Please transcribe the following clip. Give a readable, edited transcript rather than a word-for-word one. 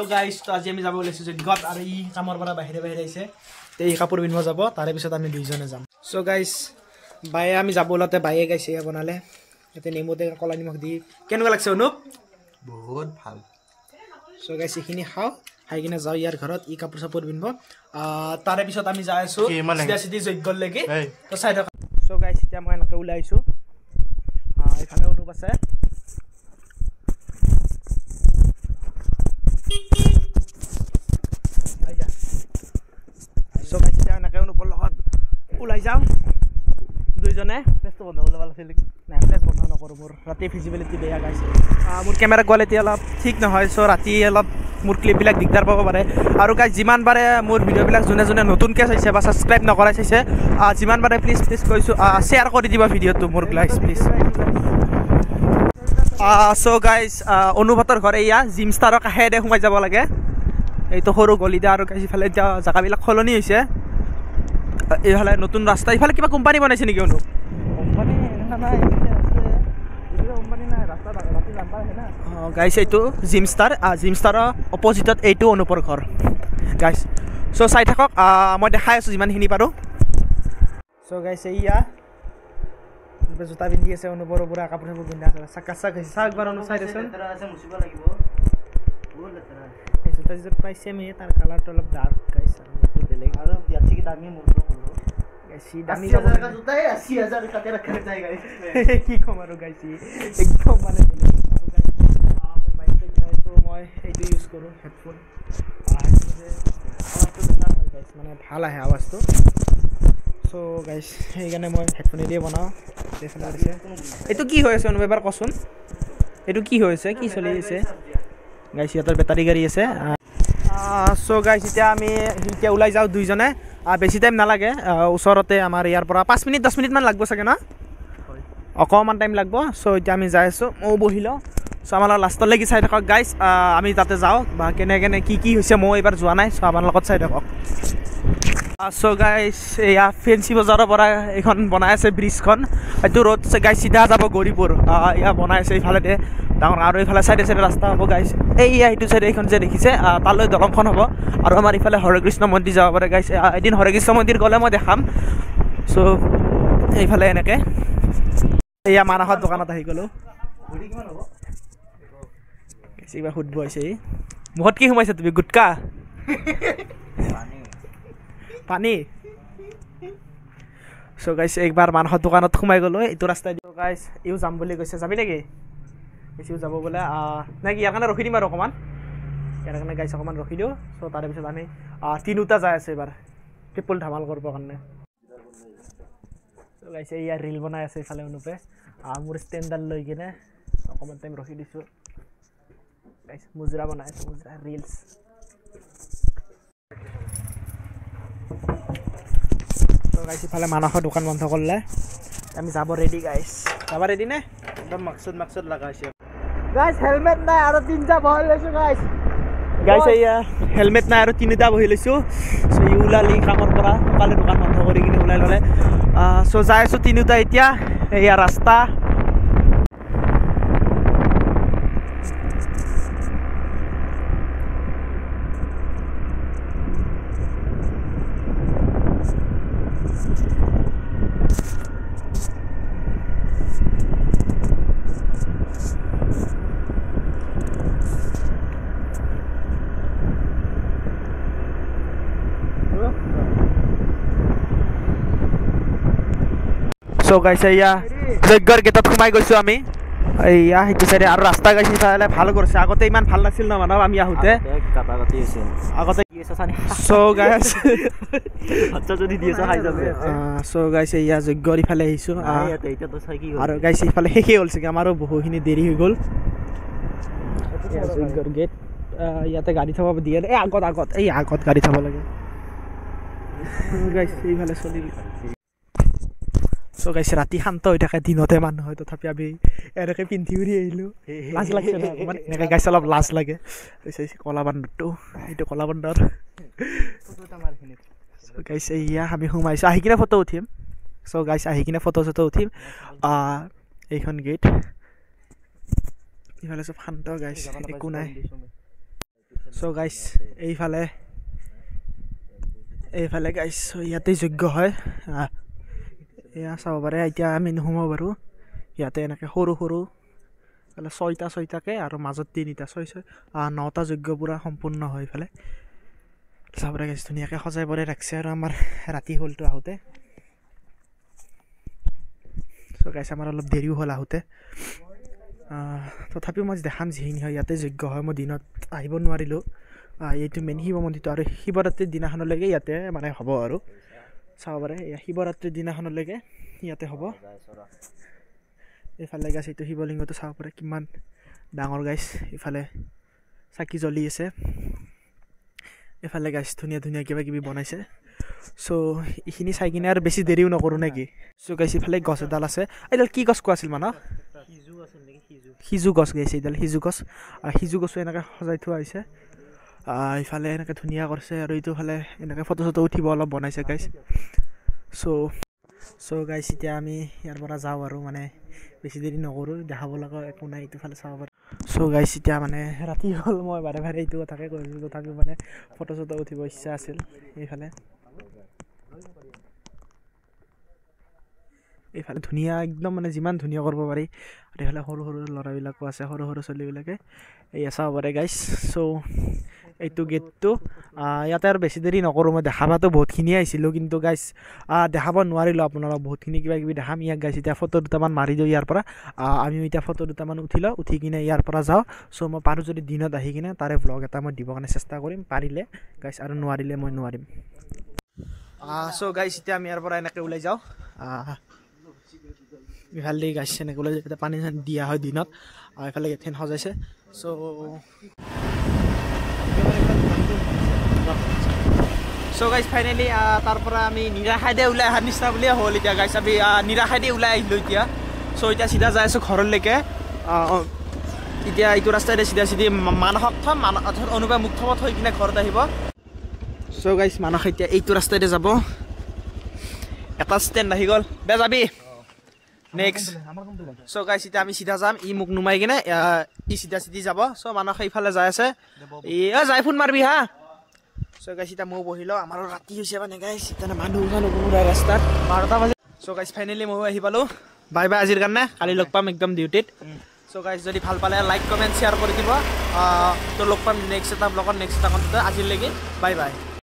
Hello guys तो आज আমি যাব লৈছো যজ্ঞত আৰু ই কামৰ পৰা বাহিৰে বাহিৰে আহিছে তে এই কাপোৰ পিন্ধিব যাব তাৰে পিছত আমি দুইজনে যাম সো গাইস বায়ে আমি যাব লতে বায়ে গাইছে বনালে এতে নেমুতে কলা নিমখ দি কেনেকুৱা লাগছে অনুপ বহুত ভাল সো গাইস এখিনি খাও খাই কিনে যাও ইয়াৰ ঘৰত ই কাপোৰ চাপোৰ পিন্ধিব তাৰে পিছত আমি যাই আছো সিধা যজ্ঞৰ লাগি তো চাই থাক সো গাইস এতিয়া মই এনেকৈ ওলাই আইছো এখানে অনুপ আছে So guys, kita nak kau numpul lawan. Ulai jam. Dua jane. Flash tu benda bala film. Nah, flash benda nak koru mur. Rati visibility beya guys. Mur camera quality alap ঠিক নহয়. So rati alap mur clip bilak dikdar pabo bare. Aru guys, jiman bare mur video bilak june june notun ke saise ba subscribe na korai saise. Jiman bare please koisu share kori diba video tu mur guys please. So guys, অনুভতৰ ঘৰে ইয়া gym ষ্টাৰৰ কাষেৰে সোমাই যাব লাগে এইটো সৰু গলিদা আৰু কাছি ফালে জাগাবিলাক খলনি হৈছে এইফালে নতুন ৰাস্তা ইফালে কিবা কোম্পানী বনাইছে নেকি অনু কোম্পানী নাই আছে কোম্পানী নাই ৰাস্তা ৰাতি লাম্বা আছে না গাইস এইটো জিম ষ্টাৰৰ অপজিটত এইটো অনুপৰ ঘৰ গাইস সো চাই থাকক মই দেখাই আছো যিমানখিনি পাৰো সো গাইস এইয়া জোতা পিন্ধি আছে অনুপৰ পুৰা কাপোৰ চাপোৰ পিন্ধা আছে চাকা চাক হৈছে চাক বাৰ অনু চাই দেচোন লেতেৰা আছে মুছিব লাগিব বহুত লেতেৰা এই জোতা যে পাইছে আমি তাৰ কালাৰটো অলপ ডাৰ্ক গাইছ আৰু বেলেগ আৰু ইয়াতছে কি দামী মুৰটো হলো গাইছি দামী জোতা 80000 কাতে ৰাখা যায় গাইছ কি কম আৰু গাইছি একদম মানে বেলেগ আৰু গাইছ মোৰ মাইকটো নাই তো মই এইটো ইউজ কৰো হেডফোন আৱাজটো বেটাৰ হয় গাইছ মানে ভাল আহে আৱাজটো সো গাইস এইখানে মই হেডফোন দিয়ে বনাও দেখলা আছে এটো কি হৈ আছে অনু এবাৰ কচোন এটো কি হৈ আছে কি চলি আছে গাইস ইয়াৰ বেটাৰী গাড়ী আছে সো গাইস আমি এতিয়া ওলাই যাও দুইজনে বেছি টাইম নালাগে ওচৰতে আমাৰ ইয়াৰ পৰা 5 মিনিট 10 মিনিট মান লাগব চাগে না অকমান টাইম লাগব সো এতিয়া আমি যাই আছো ও বহিলো সো আমাৰ লাষ্টৰ লাগি চাই থাকক গাইস আমি তাতে যাও বা কেনে কেনে কি হৈছে মই এবাৰ যোৱা নাই সো আমাৰ লগত চাই থাকক So guys, ya fancy bazaar para এখন বনাই আছে ব্ৰিজখন এটো ৰোড সে গাইস সিধা যাব গৰিপুৰ ইয়া বনাই আছে ইফালে দে ডাঙৰ আৰু ইফালে সাইডে সাইডে ৰাস্তা হ'ব গাইস এইয়া ইটো সাইডে এখন যে দেখিছে তালৈ দলংখন হ'ব আৰু আমাৰ ইফালে হৰে কৃষ্ণ মন্দিৰ যাব পাৰে গাইস এদিন হৰে কৃষ্ণ মন্দিৰ গলে মই দেখাম সো এইফালে এনেকে এয়া মানাহত দোকানত আহি গলো ঘড়ি কিমান হ'ব গাইস ইবা হুড বইছে মুখত কি সোমাইছে তুমি গুটকা পানী সো গাইস একবাৰ মানহৰ দোকানত সোমাই গলো এইটো ৰাস্তা দি গাইস ইউ যাম বুলি কৈছে যাবি নেকি ইউ যাব বলে নাকি ইয়াৰ কাৰণে ৰখি দিম আৰু অকমান ইয়াৰ কাৰণে গাইস অকমান ৰখি দিও সো তাৰে পিছত আমি তিনিটা যাই আছে এবাৰ ট্ৰিপল ধামাল কৰিব কাৰণে সো গাইস ইয়াৰ ৰিল বনাই আছে ইফালে অনুপে মোৰ ষ্টেণ্ডাৰ লৈ কিনে অকমান টাইম ৰখি দিছো গাইস মুজৰা বনাই আছে মুজৰা ৰিলছ তো গাইস ইফালে মানহৰ দোকান বন্ধ কৰলে আমি যাব ৰেডি গাইস যাব ৰেডি নে একদম মাকসুদ লাগাইছে গাইস হেলমেট নাই আৰু তিনটা বহি লৈছো গাইস গাইস এয়া হেলমেট নাই আৰু তিনটা বহি লৈছো সো ইউলালি কামৰ পৰা কালে দোকান বন্ধ কৰি কিনে ওলাই ললে সো যাই আছো তিনটা এতিয়া এয়া ৰাস্তা So guys এয়া যজ্ঞৰ গেটত সোমাই গৈছো আমি এয়া হেতু সাইডে আৰু ৰাস্তা গাইছি চালে ভাল কৰিছে আগতে ইমান ভাল নাছিল না মানব আমি আহুতে কাটাকাটি আছিল আগতে কি আছে সানি সো গাইস আচ্ছা যদি দিয়েছ খাই যাবে সো গাইস এয়া যজ্ঞৰ ইফালে আহিছো এইটা তো চাই কি আৰু গাইস ইফালে হেকে হলছে আমাৰো বহুখিনি দেৰি হৈ গল যজ্ঞৰ গেট ইয়াতে গাড়ী থব দিয়ে আগত এই আগত গাড়ী থব লাগে গাইস ইফালে চলি সো গাইস ৰাতি শান্ত হৈ থাকে দিনতে মানুহ হয় তথাপি আমি এনেকে পিন্ধি উৰি আহিলো লাজ লাগিছে মানে এনেকে গাইস অলপ লাজ লাগে কৈছে কলা বান্দৰটো এইটো কলা বান্দৰ সো গাইস ইয়া আমি সোমাইছো আহি কিনে ফটো উঠিম সো গাইস আহি কিনে ফটো উঠিম এইখন গেট ইফালে সব শান্ত গাইস একো নাই সো গাইস এইফালে গাইস ইয়াতে যোগ্য হয় এয়া চাব পাৰে এতিয়া আমি নোসোমাব পাৰোঁ ইয়াতে এনেকৈ সৰু সৰু ছয়টাকৈ আৰু মাজত 3টা 9টা যোগ্য পূৰা সম্পূৰ্ণ হয় এইফালে চাব পাৰে গাইছ ধুনীয়াকৈ সজাই পৰাই ৰাখিছে আৰু আমাৰ ৰাতি হ'লতো আহোঁতে চ' গাইছ আমাৰ অলপ দেৰিও হ'ল আহোঁতে তথাপিও মই দেখাম যিখিনি হয় ইয়াতে যোগ্য হয় মই দিনত আহিব নোৱাৰিলোঁ এইটো মেইন শিৱ মন্দিৰটো আৰু শিৱৰাত্ৰিৰ দিনাখনলৈকে ইয়াতে মানে হ'ব আৰু চাব পাৰে শিৱৰাত্ৰিৰ দিনাখনলৈকে ইয়াতে হ'ব এইফালে গাইছ এইটো শিৱলিংগটো চাব পাৰে কিমান ডাঙৰ গাইছ ইফালে চাকি জ্বলি আছে এইফালে গাইছ ধুনীয়া ধুনীয়া কিবা কিবি বনাইছে চ' এইখিনি চাই কিনে আৰু বেছি দেৰিও নকৰোঁ নেকি চ' গাইছ ইফালে গছ এডাল আছে এইডাল কি গছ কোৱা আছিল মানস সিজু গছ গাইছে এইডাল সিজু গছ আৰু সিজু গছো এনেকৈ সজাই থোৱা হৈছে ইফালে এনেকৈ ধুনীয়া কৰিছে আৰু এইটোফালে এনেকৈ ফটো চটো উঠিব অলপ বনাইছে গাইছ চ' গাইছ এতিয়া আমি ইয়াৰ পৰা যাওঁ আৰু মানে বেছি দেৰি নকৰোঁ দেখাব লগা একো নাই এইটোফালে চাব পাৰোঁ চ' গাইছ এতিয়া মানে ৰাতি হ'ল মই বাৰে বাৰে এইটো কথাকে কৈছোঁ তথাপিও মানে ফটো চটো উঠিব ইচ্ছা আছিল এইফালে ধুনীয়া একদম মানে যিমান ধুনীয়া কৰিব পাৰি আৰু এইফালে সৰু সৰু ল'ৰাবিলাকো আছে সৰু সৰু ছোৱালীবিলাকে এয়া চাব পাৰে গাইছ চ' এইটো গেটটো ইয়াতে আৰু বেছি দেৰি নকৰোঁ মই দেখাবাতো বহুতখিনিয়ে আহিছিলোঁ কিন্তু গাইছ দেখাব নোৱাৰিলোঁ আপোনালোক বহুতখিনি কিবা কিবি দেখাম ইয়াক গাইছ এতিয়া ফটো দুটামান মাৰি দিওঁ ইয়াৰ পৰা আমিও এতিয়া ফটো দুটামান উঠি লওঁ উঠি কিনে ইয়াৰ পৰা যাওঁ চ' মই পাৰোঁ যদি দিনত আহি কিনে তাৰে ভ্লগ এটা মই দিবৰ কাৰণে চেষ্টা কৰিম পাৰিলে গাইছ আৰু নোৱাৰিলে মই নোৱাৰিম চ' গাইছ এতিয়া আমি ইয়াৰ পৰা এনেকৈ ওলাই যাওঁ ইফালে গাইছ এনেকৈ ওলাই যায় পানী দিয়া হয় দিনত এইফালে গেটখন সজাইছে চ' গাইছ ফাইনেলি তাৰ পৰা আমি নিৰাশাইদে ওলাই অহাৰ নিচিনা বুলিয়ে হ'ল এতিয়া গাইছ আমি নিৰাশাইদে ওলাই আহিলোঁ এতিয়া চ' এতিয়া চিধা যাই আছোঁ ঘৰলৈকে এতিয়া এইটো ৰাস্তাইদি চিধা চিধি মানসক থ'ম অৰ্থাৎ অনুপে মোক থ'ব থৈ কিনে ঘৰত আহিব চ' গাইছ মানস এতিয়া এইটো ৰাস্তাইদি যাব এটা ষ্টেণ্ড আহি গ'ল দে যাবি নেক্সট চ' গাইছ এতিয়া আমি চিধা যাম ই মোক নুমাই কিনে ই চিধা চিধি যাব চ' মানস এইফালে যাই আছে যাই ফোন মাৰবি হা চ' গাইছ এতিয়া ময়ো বহি লওঁ আমাৰো ৰাতি হৈছে মানে গাইছ এতিয়া মানুহ কোনো ৰাস্তাত 12টা বাজে চ' গাইছ ফাইনেলি ময়ো আহি পালোঁ বাই বাই আজিৰ কাৰণে কালি লগ পাম একদম ডিউটিত চ' গাইছ যদি ভাল পালে লাইক কমেণ্ট শ্বেয়াৰ কৰি দিব তো লগ পাম নেক্সট এটা ব্লগত নেক্সট এটা কণ্টেণ্টত আজিলৈকে বাই বাই